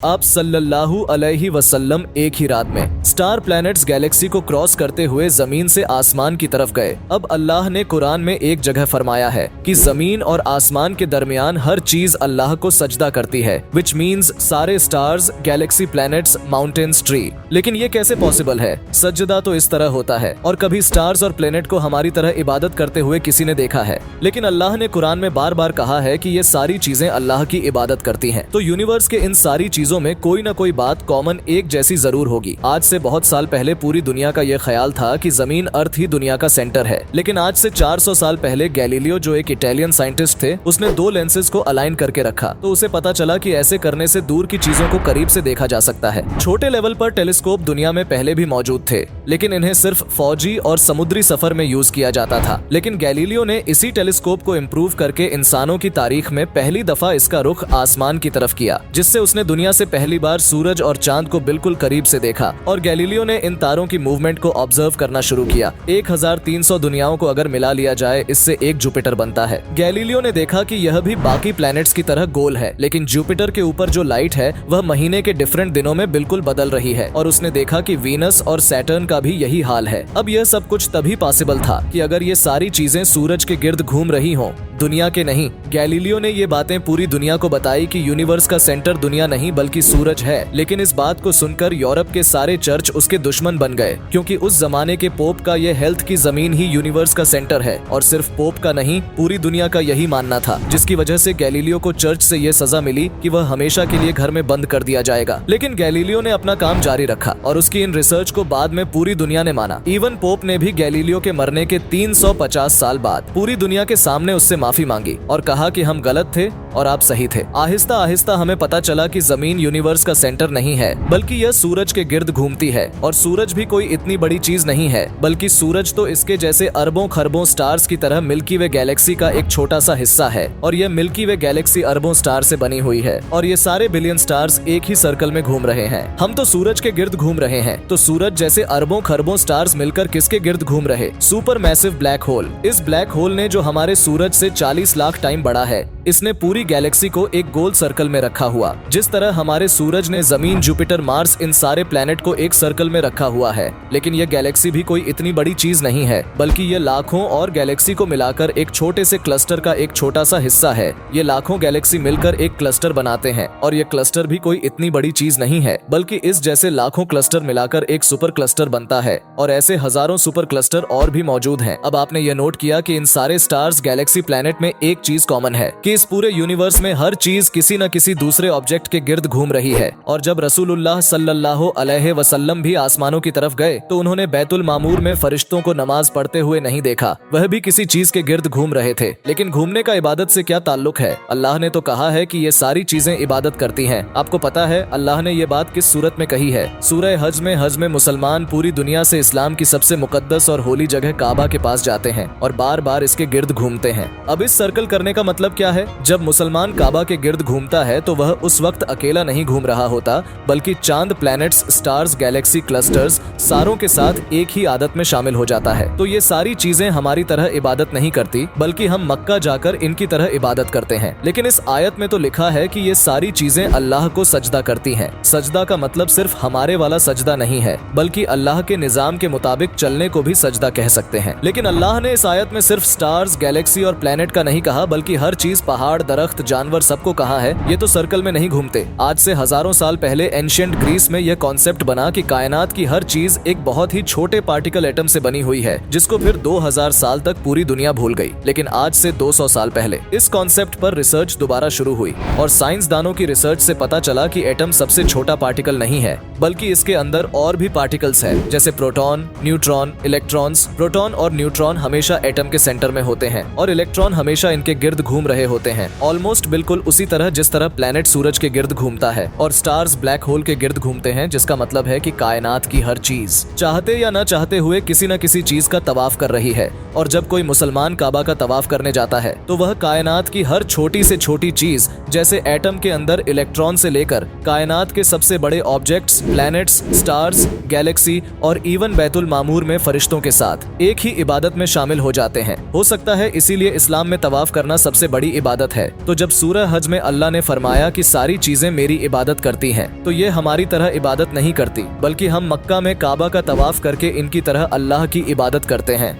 आप सल्लल्लाहु अलैहि वसल्लम एक ही रात में स्टार प्लैनेट्स गैलेक्सी को क्रॉस करते हुए जमीन से आसमान की तरफ गए। अब अल्लाह ने कुरान में एक जगह फरमाया है कि जमीन और आसमान के दरमियान हर चीज अल्लाह को सजदा करती है, विच मीन्स सारे stars, Galaxy, planets, mountains, tree. लेकिन ये कैसे पॉसिबल है? सजदा तो इस तरह होता है और कभी स्टार्स और प्लैनेट को हमारी तरह इबादत करते हुए किसी ने देखा है? लेकिन अल्लाह ने कुरान में बार बार कहा है कि ये सारी चीजें अल्लाह की इबादत करती हैं। तो यूनिवर्स के इन सारी चीजों में कोई न कोई बात कॉमन एक जैसी जरूर होगी। आज से बहुत साल पहले पूरी दुनिया का यह ख्याल था कि जमीन अर्थ ही दुनिया का सेंटर है, लेकिन आज से 400 साल पहले गैलीलियो, जो एक इटालियन साइंटिस्ट थे, उसने दो लेंसेज को अलाइन करके रखा तो उसे पता चला कि ऐसे करने से दूर की चीजों को करीब से देखा जा सकता है। छोटे लेवल पर टेलीस्कोप दुनिया में पहले भी मौजूद थे, लेकिन इन्हें सिर्फ फौजी और समुद्री सफर में यूज किया जाता था। लेकिन गैलीलियो ने इसी टेलीस्कोप को इम्प्रूव करके इंसानों की तारीख में पहली दफा इसका रुख आसमान की तरफ किया, जिससे उसने दुनिया से पहली बार सूरज और चांद को बिल्कुल करीब से देखा। और गैलीलियो ने इन तारों की मूवमेंट को ऑब्जर्व करना शुरू किया। 1300 दुनियाओं को अगर मिला लिया जाए, इससे एक जुपिटर बनता है। गैलीलियो ने देखा कि यह भी बाकी प्लैनेट्स की तरह गोल है, लेकिन जुपिटर के ऊपर जो लाइट है वह महीने के डिफरेंट दिनों में बिल्कुल बदल रही है। और उसने देखा कि वीनस और सैटर्न का भी यही हाल है। अब यह सब कुछ तभी पॉसिबल था कि अगर ये सारी चीजें सूरज के गिर्द घूम रही हों, दुनिया के नहीं। गैलीलियो ने ये बातें पूरी दुनिया को बताई कि यूनिवर्स का सेंटर दुनिया नहीं बल्कि सूरज है। लेकिन इस बात को सुनकर यूरोप के सारे चर्च उसके दुश्मन बन गए, क्योंकि उस जमाने के पोप का ये हेल्थ की जमीन ही यूनिवर्स का सेंटर है। और सिर्फ पोप का नहीं, पूरी दुनिया का यही मानना था, जिसकी वजह से गैलीलियो को चर्च से ये सजा मिली कि वह हमेशा के लिए घर में बंद कर दिया जाएगा। लेकिन गैलीलियो ने अपना काम जारी रखा और उसकी इन रिसर्च को बाद में पूरी दुनिया ने माना। इवन पोप ने भी गैलीलियो के मरने के 350 साल बाद पूरी दुनिया के सामने उससे माफी मांगी और कहा कि हम गलत थे और आप सही थे। आहिस्ता आहिस्ता हमें पता चला कि जमीन यूनिवर्स का सेंटर नहीं है, बल्कि यह सूरज के गिर्द घूमती है। और सूरज भी कोई इतनी बड़ी चीज नहीं है, बल्कि सूरज तो इसके जैसे अरबों खरबों स्टार्स की तरह मिल्की वे गैलेक्सी का एक छोटा सा हिस्सा है। और यह मिल्की वे गैलेक्सी अरबों स्टार से बनी हुई है और ये सारे बिलियन स्टार्स एक ही सर्कल में घूम रहे हैं। हम तो सूरज के गिर्द घूम रहे हैं, तो सूरज जैसे अरबों खरबों स्टार्स मिलकर किसके गिर्द घूम रहे? Super massive black hole. इस ब्लैक होल ने, जो हमारे सूरज से 40 लाख टाइम बड़ा है, इसने पूरी गैलेक्सी को एक गोल सर्कल में रखा हुआ। जिस तरह हमारे सूरज ने जमीन, जुपिटर, मार्स, इन सारे प्लैनेट को एक सर्कल में रखा हुआ है। लेकिन यह गैलेक्सी भी कोई इतनी बड़ी चीज नहीं है, बल्कि ये लाखों और गैलेक्सी को मिलाकर एक छोटे से क्लस्टर का एक छोटा सा हिस्सा है। ये लाखों गैलेक्सी मिलकर एक क्लस्टर बनाते हैं और ये क्लस्टर भी कोई इतनी बड़ी चीज नहीं है, बल्कि इस जैसे लाखों क्लस्टर मिलाकर एक सुपर क्लस्टर बनता है। और ऐसे हजारों सुपर क्लस्टर और भी मौजूद हैं। अब आपने ये नोट किया कि इन सारे स्टार्स, गैलेक्सी, प्लैनेट में एक चीज कॉमन है कि इस पूरे यूनिवर्स में हर चीज किसी न किसी दूसरे ऑब्जेक्ट के गिर्द घूम रही है। और जब रसूलुल्लाह सल्लल्लाहु अलैहि वसल्लम भी आसमानों की तरफ गए तो उन्होंने बैतुल मामूर में फरिश्तों को नमाज पढ़ते हुए नहीं देखा, वह भी किसी चीज के गिर्द घूम रहे थे। लेकिन घूमने का इबादत से क्या ताल्लुक है? अल्लाह ने तो कहा है कि ये सारी चीजें इबादत करती हैं। आपको पता है अल्लाह ने ये बात किस सूरत में कही है? सूरह हज में मुसलमान पूरी दुनिया से इस्लाम की सबसे मुकद्दस और होली जगह काबा के पास जाते हैं और बार बार इसके गिर्द घूमते हैं। अब इस सर्कल करने का मतलब क्या है? जब मुसलमान काबा के गिर्द घूमता है तो वह उस वक्त अकेला नहीं घूम रहा होता, बल्कि चांद, प्लैनेट्स, स्टार्स, गैलेक्सी, क्लस्टर्स सारों के साथ एक ही आदत में शामिल हो जाता है। तो ये सारी चीजें हमारी तरह इबादत नहीं करती, बल्कि हम मक्का जाकर इनकी तरह इबादत करते हैं। लेकिन इस आयत में तो लिखा है कि ये सारी चीजें अल्लाह को सजदा करती हैं। सजदा का मतलब सिर्फ हमारे वाला सजदा नहीं है, बल्कि अल्लाह के निजाम के मुताबिक चलने को भी सजदा कह सकते हैं। लेकिन अल्लाह ने इस आयत में सिर्फ स्टार्स, गैलेक्सी और प्लैनेट का नहीं कहा, बल्कि हर चीज, पहाड़, दरख्त, जानवर, सबको कहा है ये तो सर्कल में नहीं घूमते। आज से हजारों साल पहले एंशिएंट ग्रीस में यह कॉन्सेप्ट बना कि कायनात की हर चीज एक बहुत ही छोटे पार्टिकल एटम से बनी हुई है, जिसको फिर 2000 साल तक पूरी दुनिया भूल गई। लेकिन आज से 200 साल पहले इस कॉन्सेप्ट पर रिसर्च दोबारा शुरू हुई और साइंसदानों की रिसर्च से पता चला कि एटम सबसे छोटा पार्टिकल नहीं है, बल्कि इसके अंदर और भी पार्टिकल्स है, जैसे प्रोटॉन, न्यूट्रॉन, इलेक्ट्रॉन्स। प्रोटॉन और न्यूट्रॉन हमेशा एटम के सेंटर में होते हैं और इलेक्ट्रॉन हमेशा इनके गिर्द घूम रहे होते हैं, ऑलमोस्ट बिल्कुल उसी तरह जिस तरह प्लैनेट सूरज के गिर्द घूमता है और स्टार्स ब्लैक होल के गिर्द घूमते हैं। जिसका मतलब है कि कायनात की हर चीज चाहते या न चाहते हुए किसी न किसी चीज का तवाफ कर रही है। और जब कोई मुसलमान काबा का तवाफ करने जाता है तो वह कायनात की हर छोटी से छोटी चीज, जैसे एटम के अंदर इलेक्ट्रॉन से लेकर कायनात के सबसे बड़े ऑब्जेक्ट्स, प्लैनेट्स, स्टार्स, गैलेक्सी और इवन बैतुल मामूर में फरिश्तों के साथ एक ही इबादत में शामिल हो जाते हैं। हो सकता है इसीलिए इस्लाम इस्लाम में तवाफ करना सबसे बड़ी इबादत है। तो जब सूरह हज में अल्लाह ने फरमाया कि सारी चीजें मेरी इबादत करती हैं, तो ये हमारी तरह इबादत नहीं करती, बल्कि हम मक्का में काबा का तवाफ करके इनकी तरह अल्लाह की इबादत करते हैं।